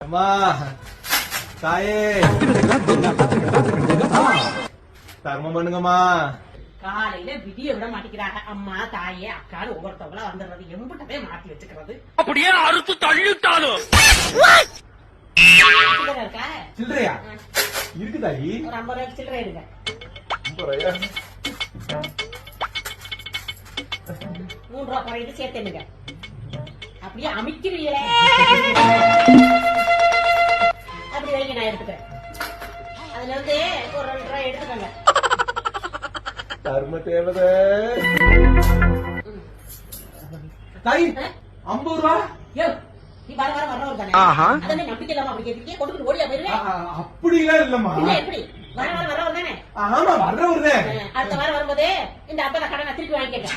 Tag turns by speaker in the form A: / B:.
A: அம்மா தாயே தர்மம் பண்ணுங்கம்மா.
B: காலையில விடிய விட மாட்டேங்கிறாங்க. அம்மா தாயே அக்கான்னு ஒவ்வொருத்தவங்களா வந்துடுறது, எம்பிட்டவே மாத்தி வச்சுக்கிறது.
C: அப்படியே அறுத்து தள்ளிட்டாலும்
B: இருக்கா
A: சில்லறையா இருக்குதாயி?
B: ஒரு 50 ரூபாய்க்கு சில்லறை எடுங்க.
A: 50 ரூபாயா?
B: 3 ரூபா குறையிட்டு சேர்த்துடுங்க. அப்படியே அமைக்கிறீங்களே, அப்படி வைங்க, நான் எடுத்துக்கிறேன். அதுல இருந்து ஒரு 2 ரூபாய் எடுத்துக்கோங்க.
A: தர்ம தேவதை தாய் 50 ரூபா.
B: யோ, நீ வர வர வர்றவர் தானே, அதனை நம்பிக்கை இல்லாம அப்படி கேட்டுக்கே கொண்டுட்டு ஓடியா போயிருவேன்.
A: அப்படிலாம் இல்லம்மா.
B: இல்ல எப்படி வர வர வர்றவர் தானே?
A: ஆமா வர்றவர் தான்.
B: அடுத்த வாரம் வரும்போது இந்த அப்பா கடனை திருப்பி வாங்கிக்க.